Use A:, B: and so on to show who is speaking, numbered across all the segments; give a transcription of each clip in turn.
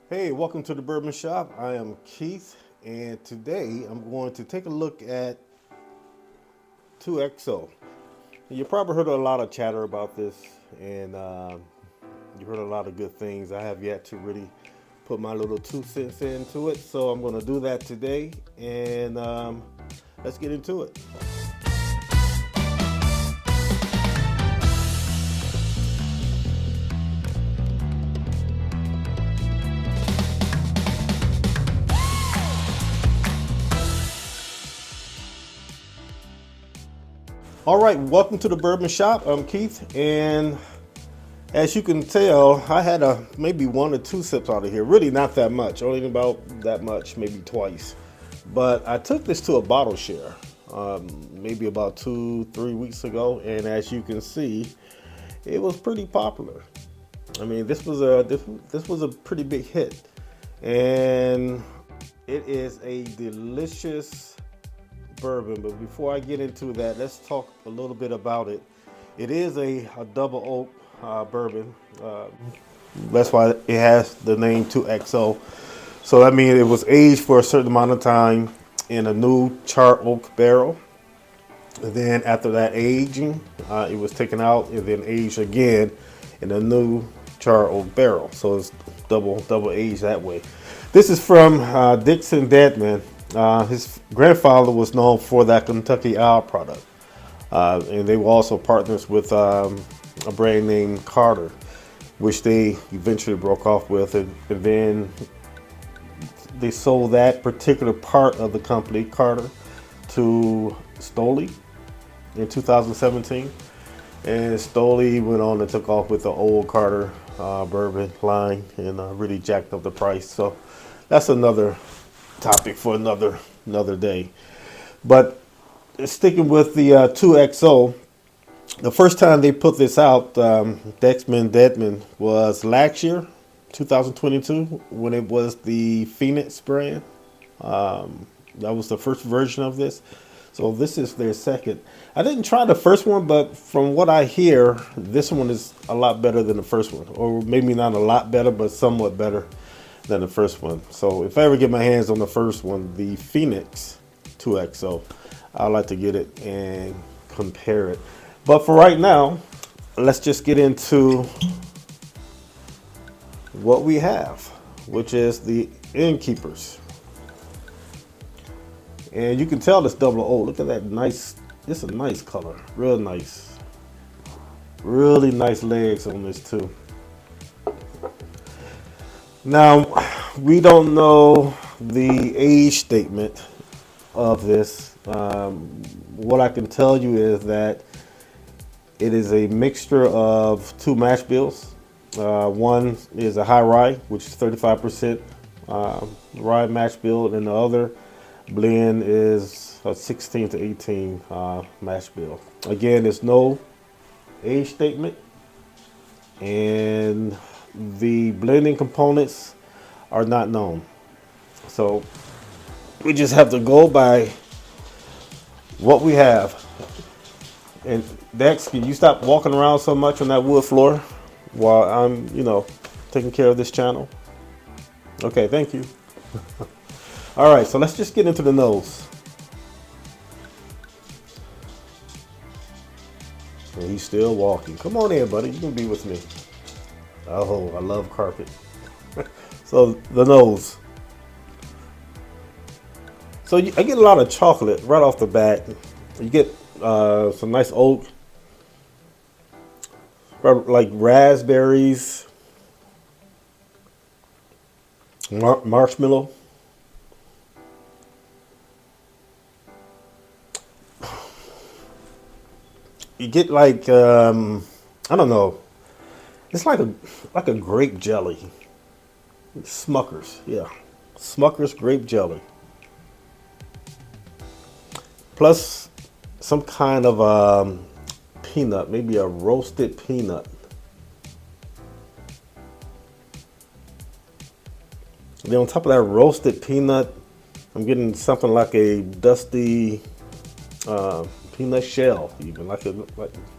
A: Hey, welcome to the Bourbon Shop. I am Keith, and today I'm going to take a look at 2XO. You probably heard a lot of chatter about this, and you heard a lot of good things. I have yet to really put my little 2 cents into it, so I'm going to do that today, and let's get into it. All right, welcome to the Bourbon Shop. I'm Keith, and as you can tell, I had maybe 1 or 2 sips out of here. Really not that much, only about that much, maybe twice. But I took this to a bottle share, maybe about 2-3 weeks ago, and as you can see, it was pretty popular. I mean, this was a pretty big hit, and it is a delicious bourbon. But before I get into that, let's talk a little bit about it. It is a double oak bourbon. That's why it has the name 2XO. So that means it was aged for a certain amount of time in a new charred oak barrel. And then after that aging, it was taken out and then aged again in a new charred oak barrel. So it's double aged that way. This is from Dixon Deadman. His grandfather was known for that Kentucky Owl product, and they were also partners with a brand named Carter, which they eventually broke off with, and then they sold that particular part of the company, Carter, to Stoli in 2017, and Stoli went on and took off with the old Carter bourbon line and really jacked up the price. So that's another topic for another day. But sticking with the 2XO, the first time they put this out, Dixon Deadman, was last year, 2022, when it was the Phoenix brand. That was the first version of this. So this is their second. I didn't try the first one, but from what I hear, this one is a lot better than the first one. Or maybe not a lot better, but somewhat better than the first one. So if I ever get my hands on the first one, the Phoenix 2XO, I'd like to get it and compare it. But for right now, let's just get into what we have, which is the Innkeepers. And you can tell it's double O. Look at that nice, it's a nice color, real nice. Really nice legs on this too. Now, we don't know the age statement of this. What I can tell you is that it is a mixture of 2 mash bills. One is a high rye, which is 35% rye mash bill, and the other blend is a 16 to 18 mash bill. Again, there's no age statement, and the blending components are not known. So we just have to go by what we have. And Dex, can you stop walking around so much on that wood floor while I'm, taking care of this channel? Okay, thank you. All right, so let's just get into the nose. And he's still walking. Come on in, buddy. You can be with me. Oh, I love carpet. So the nose. So I get a lot of chocolate right off the bat. You get some nice oak, like raspberries, marshmallow. You get like I don't know. It's like a grape jelly. Smucker's, yeah. Smucker's grape jelly. Plus some kind of peanut, maybe a roasted peanut. And then on top of that roasted peanut, I'm getting something like a dusty peanut shell, even like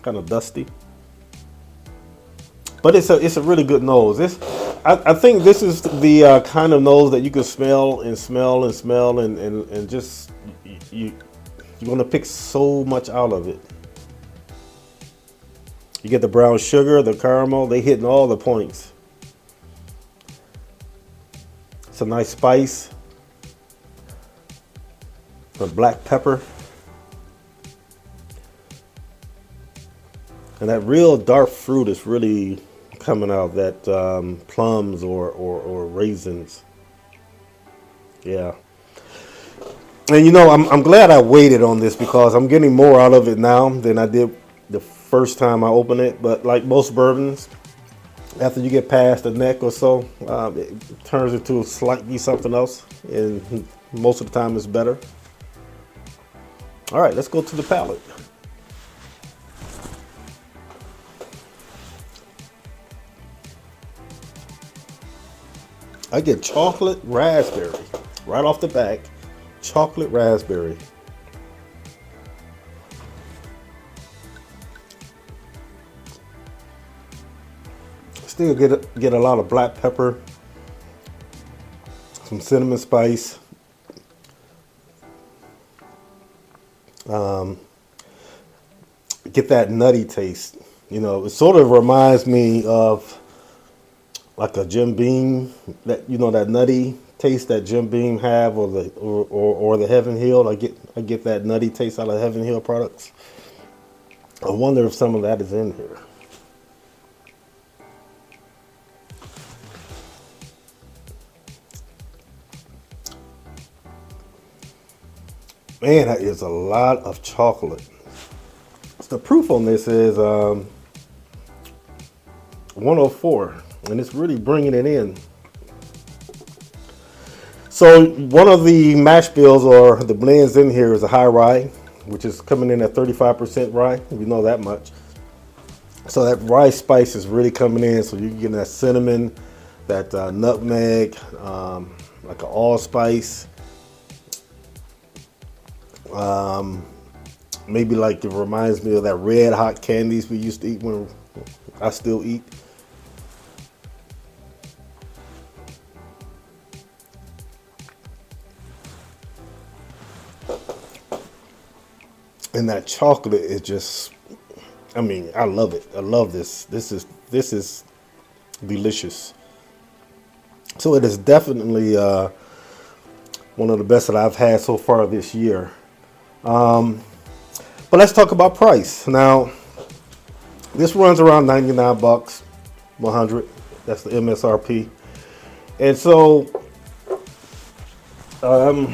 A: kind of dusty. But it's a really good nose. I think this is the kind of nose that you can smell and smell and smell and just you you're gonna pick so much out of it. You get the brown sugar, the caramel, they hitting all the points. It's a nice spice. The black pepper. And that real dark fruit is really coming out, that plums or raisins. Yeah. And you know, I'm glad I waited on this because I'm getting more out of it now than I did the first time I opened it. But like most bourbons, after you get past the neck or so, it turns into slightly something else. And most of the time it's better. All right, let's go to the palate. I get chocolate raspberry right off the back. Chocolate raspberry. Still get a lot of black pepper, some cinnamon spice. Get that nutty taste. You know, it sort of reminds me of like a Jim Beam, that, you know, that nutty taste that Jim Beam have, or the Heaven Hill. I get that nutty taste out of Heaven Hill products. I wonder if some of that is in here. Man, that is a lot of chocolate. The proof on this is 104, and it's really bringing it in. So one of the mash bills or the blends in here is a high rye, which is coming in at 35% rye. We know that much. So that rye spice is really coming in. So you're getting that cinnamon, that nutmeg, like an allspice. Maybe like it reminds me of that red hot candies we used to eat when I still eat. And that chocolate is just, I mean, I love it. I love this. This is delicious. So it is definitely one of the best that I've had so far this year. But let's talk about price. Now, this runs around 99 bucks, 100. That's the MSRP. And so, a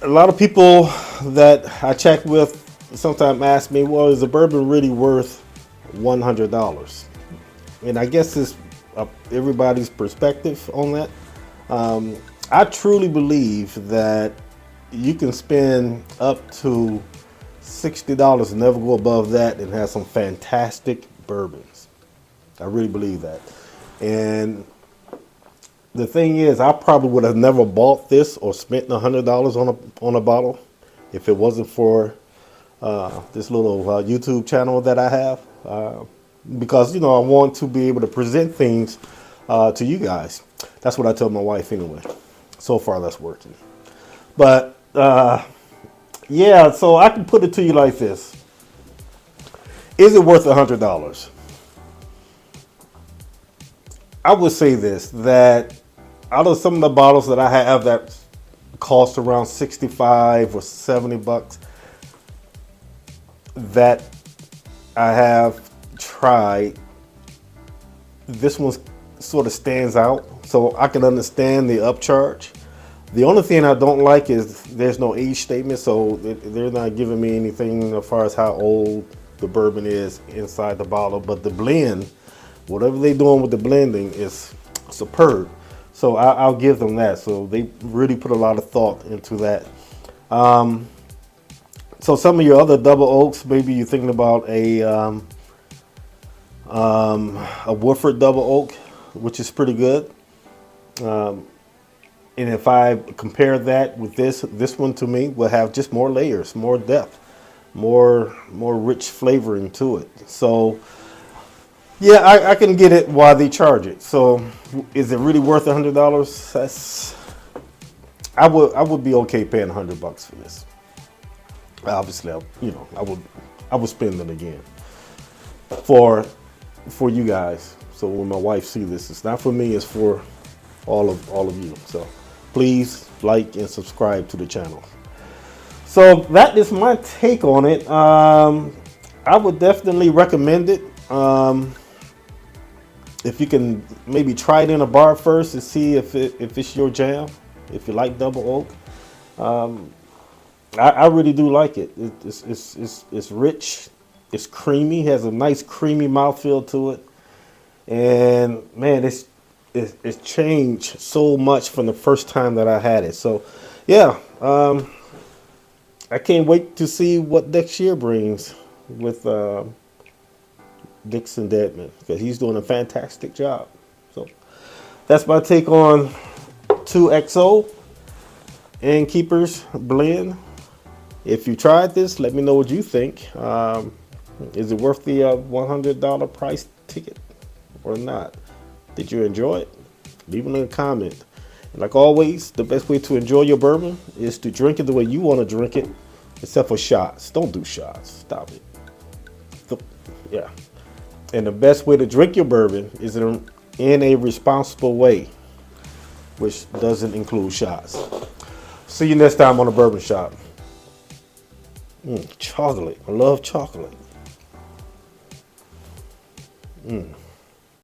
A: lot of people that I check with sometimes ask me, well, is a bourbon really worth $100? And I guess it's everybody's perspective on that. I truly believe that you can spend up to $60 and never go above that and have some fantastic bourbons. I really believe that. And the thing is, I probably would have never bought this or spent $100 on a bottle if it wasn't for this little YouTube channel that I have. Because, you know, I want to be able to present things to you guys. That's what I tell my wife anyway. So far, that's working. But yeah, so I can put it to you like this. Is it worth $100? I would say this, that out of some of the bottles that I have that cost around 65 or 70 bucks that I have tried, this one sort of stands out. So I can understand the upcharge. The only thing I don't like is there's no age statement, so they're not giving me anything as far as how old the bourbon is inside the bottle. But the blend, whatever they're doing with the blending, is superb. So I'll give them that. So they really put a lot of thought into that. So some of your other double oaks, maybe you're thinking about a Woodford double oak, which is pretty good. And if I compare that with this one to me will have just more layers, more depth, more rich flavoring to it. So Yeah, I can get it while they charge it. So, is it really worth $100? That's I would be okay paying $100 for this. Obviously, I would spend it again for you guys. So when my wife see this, it's not for me. It's for all of you. So please like and subscribe to the channel. So that is my take on it. I would definitely recommend it. If you can maybe try it in a bar first and see if it's your jam, if you like double oak. I really do like it. It's rich, it's creamy, has a nice creamy mouthfeel to it, and man, it's changed so much from the first time that I had it. So, yeah, I can't wait to see what next year brings with Dixon Deadman, because he's doing a fantastic job. So that's my take on 2XO Innkeepers blend. If you tried this, let me know what you think. Is it worth the $100 price ticket or not? Did you enjoy it? Leave it in a comment. And like always, the best way to enjoy your bourbon is to drink it the way you want to drink it, except for shots. Don't do shots. Stop it. Yeah. And the best way to drink your bourbon is in a responsible way, which doesn't include shots. See you next time on the Bourbon Shop. Chocolate. I love chocolate.